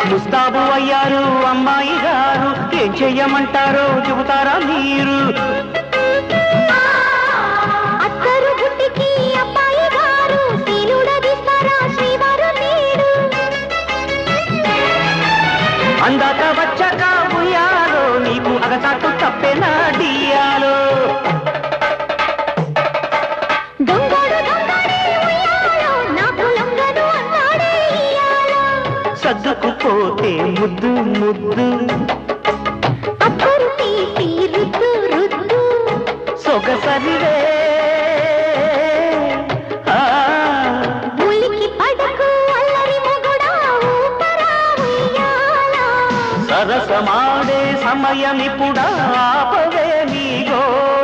ముస్తాబు అయ్యారు అమ్మాయి గారు, ఏం చెయ్యమంటారో చెబుతారా మీరు? అత్తరు గుట్టికి అబ్బాయి గారు శీలుడదిస్తారా శ్రీవారు నీడు? అందాక వచ్చాక ఉయ్యాలో నీకు అగచాటు తప్పేనా డియాలో? సర్దుకుపోతే ముద్దు ముద్దు అప్పుడు తీసి రుద్దు రుద్దు సొగసరివే ఉలికి పడకు అల్లరి మొగుడా ఊపరా ఉయ్యాల. సరసమాడే సమయమిప్పుడా ఆపవే నీ గోల.